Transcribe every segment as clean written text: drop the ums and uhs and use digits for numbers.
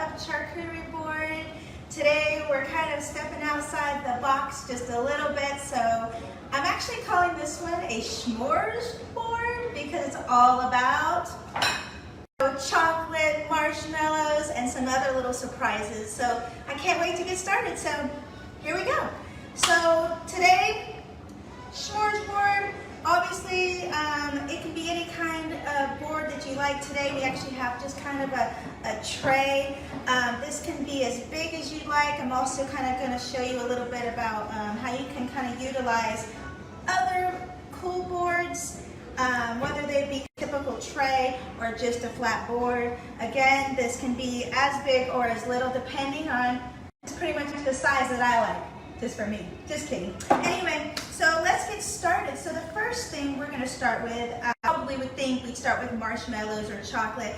of charcuterie board. Today we're kind of stepping outside the box just a little bit, so I'm actually calling this one a s'mores board because it's all about chocolate, marshmallows, and some other little surprises. So I can't wait to get started, so here we go. So today, s'mores board. Obviously, it can be any kind of board that you like. Today we actually have just kind of a tray. This can be as big as you'd like. I'm also kind of going to show you a little bit about how you can kind of utilize other cool boards, whether they be typical tray or just a flat board. Again, this can be as big or as little depending on, it's pretty much the size that I like. Just for me. Just kidding. Anyway, so let's get started. So the first thing we're going to start with, I probably would think we'd start with marshmallows or chocolate.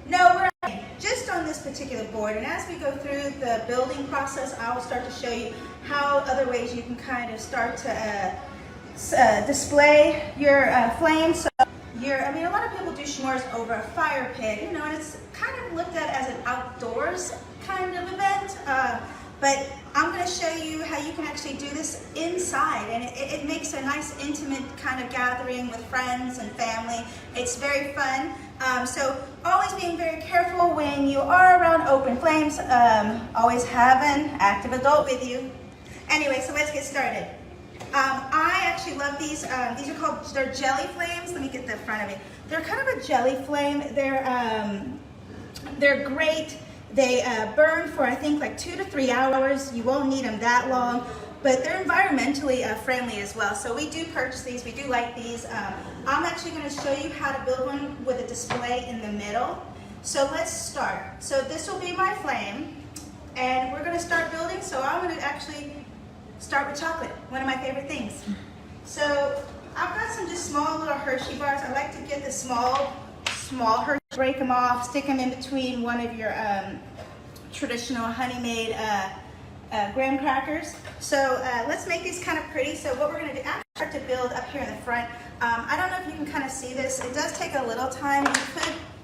No, we're not. Just on this particular board. And as we go through the building process, I will start to show you how other ways you can kind of start to display your flames. So a lot of people do s'mores over a fire pit, and it's kind of looked at as an outdoors kind of event. But I'm going to show you how you can actually do this inside, and it makes a nice intimate kind of gathering with friends and family. It's very fun. So always being very careful when you are around open flames. Always have an active adult with you. Anyway, so let's get started. I actually love these. These are they're jelly flames. Let me get the front of it. They're kind of a jelly flame. They're great. They burn for, I think, like 2 to 3 hours. You won't need them that long, but they're environmentally friendly as well. So we do purchase these. We do like these. I'm actually going to show you how to build one with a display in the middle. So let's start. So this will be my flame, and we're going to start building. So I'm going to actually start with chocolate, one of my favorite things. So I've got some just small little Hershey bars. I like to get the small Hershey, break them off, stick them in between one of your traditional honey-made graham crackers. So let's make these kind of pretty. So what we're going to do, after start to build up here in the front, I don't know if you can kind of see this. It does take a little time.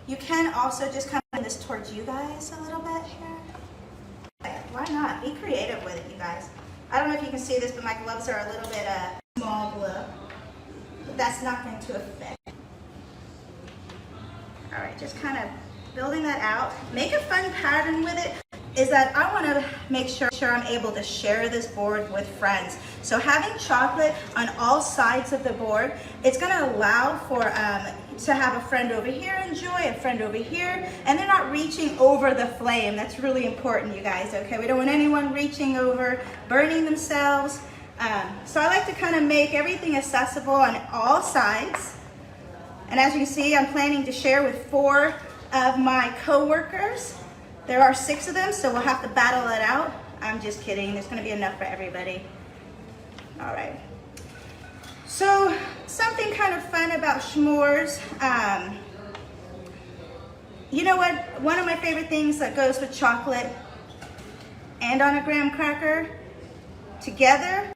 You can also just kind of bring this towards you guys a little bit here. Why not? Be creative with it, you guys. I don't know if you can see this, but my gloves are a little bit small glove. But that's not going to affect. All right, just kind of building that out. Make a fun pattern with it is that I want to make sure I'm able to share this board with friends. So having chocolate on all sides of the board, it's going to allow for to have a friend over here enjoy, a friend over here, and they're not reaching over the flame. That's really important, you guys, okay? We don't want anyone reaching over, burning themselves. So I like to kind of make everything accessible on all sides. And as you can see, I'm planning to share with 4 of my co-workers. There are 6 of them, so we'll have to battle it out. I'm just kidding. There's going to be enough for everybody. All right. So something kind of fun about s'mores. You know what? One of my favorite things that goes with chocolate and on a graham cracker together.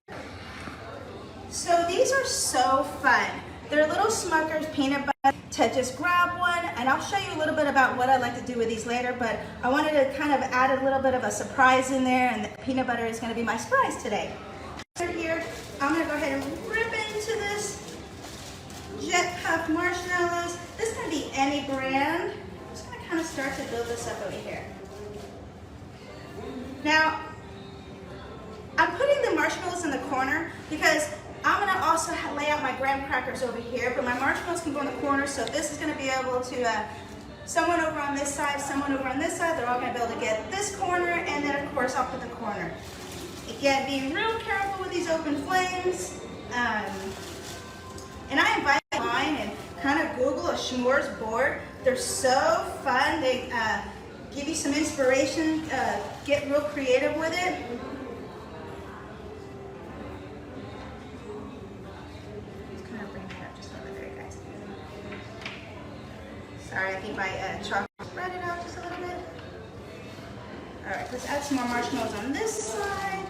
So these are so fun. They're little Smucker's peanut butter to just grab one, and I'll show you a little bit about what I like to do with these later, but I wanted to kind of add a little bit of a surprise in there, and the peanut butter is going to be my surprise today. Here, I'm going to go ahead and rip into this Jet Puff marshmallows. This is going to be any brand. I'm just going to kind of start to build this up over here. Now, I'm putting the marshmallows in the corner because I'm going to also lay out my graham crackers over here, but my marshmallows can go in the corner, so this is going to be able to, someone over on this side, someone over on this side, they're all going to be able to get this corner, and then of course I'll put the corner. Again, being real careful with these open flames. And I invite you online and kind of Google a s'mores board. They're so fun. They give you some inspiration, get real creative with it. Sorry, I think my chocolate spread it out just a little bit. All right, let's add some more marshmallows on this side.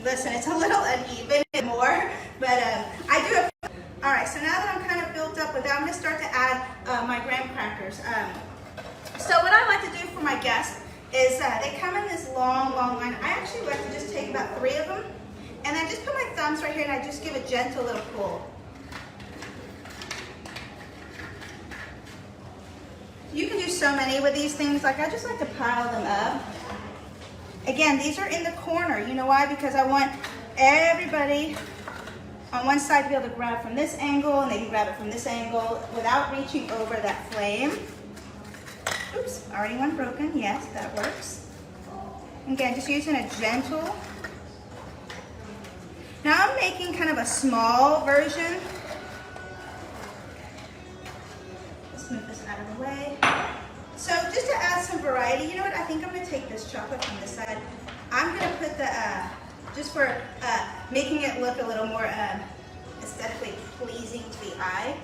Listen, it's a little uneven more, but I do it. All right, so now that I'm kind of built up with that, I'm going to start to add my graham crackers. So what I like to for my guests is they come in this long line. I actually like to just take about 3 of them, and then just put my thumbs right here, and I just give a gentle little pull. You can do so many with these things. Like, I just like to pile them up. Again, these are in the corner. You know why? Because I want everybody on one side to be able to grab from this angle, and they can grab it from this angle without reaching over that flame. Oops, already one broken. Yes, that works. Again, just using a gentle. Now I'm making kind of a small version. Let's move this out of the way. So just to add some variety, you know what? I think I'm going to take this chocolate from this side. I'm going to put the, just for making it look a little more aesthetically pleasing to the eye.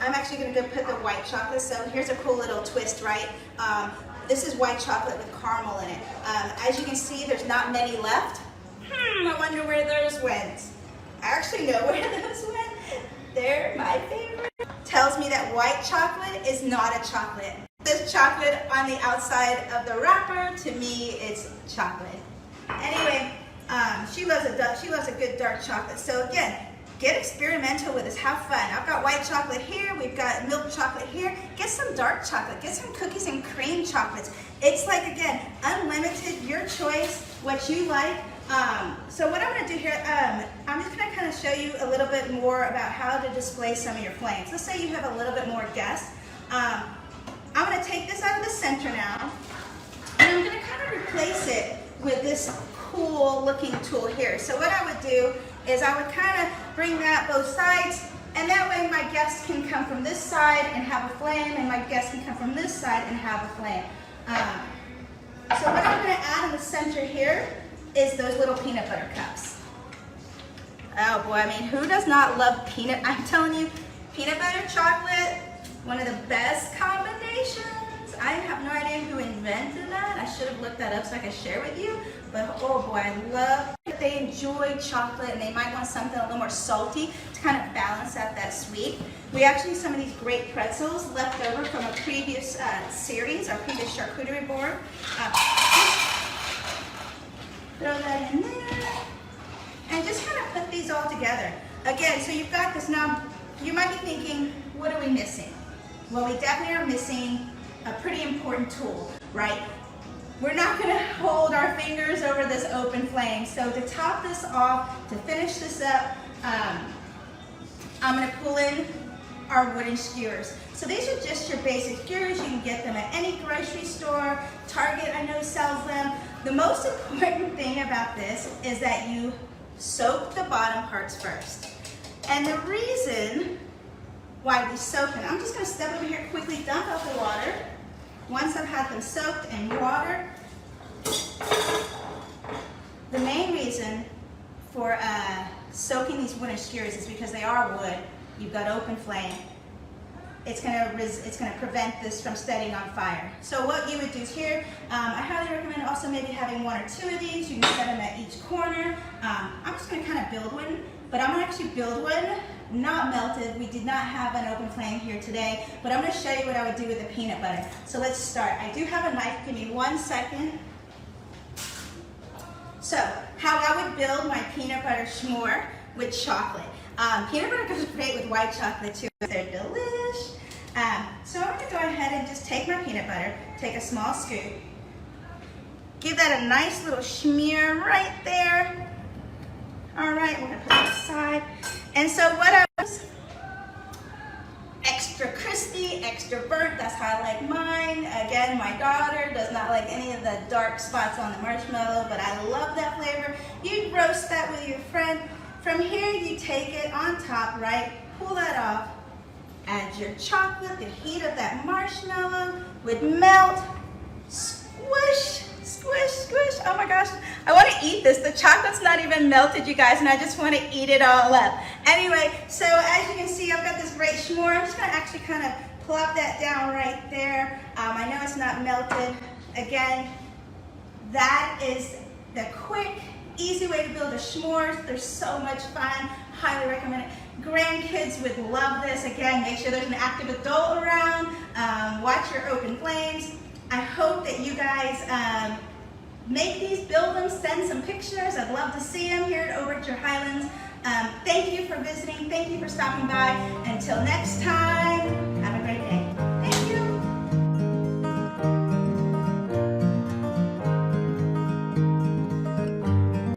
I'm actually going to go put the white chocolate. So here's a cool little twist, right? This is white chocolate with caramel in it. As you can see, there's not many left. I wonder where those went. I actually know where those went. They're my favorite. Tells me that white chocolate is not a chocolate. This chocolate on the outside of the wrapper, to me, it's chocolate. Anyway, she loves a good dark chocolate. So again, get experimental with this. Have fun. I've got white chocolate here. We've got milk chocolate here. Get some dark chocolate. Get some cookies and cream chocolates. It's like, again, unlimited, your choice, what you like. So what I'm going to do here, I'm just going to kind of show you a little bit more about how to display some of your flames. Let's say you have a little bit more guests. I'm going to take this out of the center now, and I'm going to kind of replace it with this cool looking tool here. So what I would do is I would kind of bring that both sides, and that way my guests can come from this side and have a flame, and my guests can come from this side and have a flame. So what I'm going to add in the center here is those little peanut butter cups. Oh boy, I mean, who does not love peanut? I'm telling you, peanut butter chocolate, one of the best combinations. I have no idea who invented that. I should have looked that up so I could share with you. But oh boy, I love that they enjoy chocolate, and they might want something a little more salty to kind of balance out that sweet. We actually have some of these great pretzels left over from a previous series, our previous charcuterie board. Throw that in there, and just kind of put these all together. Again, so you've got this. Now, you might be thinking, what are we missing? Well, we definitely are missing a pretty important tool, right? We're not going to hold our fingers over this open flame. So to top this off, to finish this up, I'm going to pull in our wooden skewers. So these are just your basic skewers. You can get them at any grocery store. Target, I know, sells them. The most important thing about this is that you soak the bottom parts first. And the reason why we soak them, I'm just going to step over here quickly, dump out the water. Once I've had them soaked in water, the main reason for soaking these wooden skewers is because they are wood. You've got open flame. It's going to prevent this from setting on fire. So what you would do here, I highly recommend also maybe having 1 or 2 of these. You can set them at each corner. I'm just going to kind of build one, but I'm going to actually build one, not melted. We did not have an open flame here today, but I'm going to show you what I would do with the peanut butter. So let's start. I do have a knife. Give me 1 second. So how I would build my peanut butter s'more with chocolate. Peanut butter goes great with white chocolate too. They're delish. So I'm going to go ahead and just take my peanut butter, take a small scoop, give that a nice little smear right there. All right, we're going to put it aside. And so what I was, extra crispy, extra burnt, that's how I like mine. Again, my daughter does not like any of the dark spots on the marshmallow, but I love that flavor. You roast that with your friend. From here, you take it on top, right? Pull that off. Add your chocolate, the heat of that marshmallow would melt. Squish, squish, squish. Oh my gosh, I want to eat this. The chocolate's not even melted, you guys, and I just want to eat it all up. Anyway, so as you can see, I've got this great s'more. I'm just going to actually kind of plop that down right there. I know it's not melted. Again, that is the quick, easy way to build a s'mores. They're so much fun. highly recommend it. Grandkids would love this. Again, make sure there's an active adult around. Watch your open flames. I hope that you guys make these, build them, send some pictures. I'd love to see them here at Overture Highlands. Thank you for visiting. Thank you for stopping by. Until next time.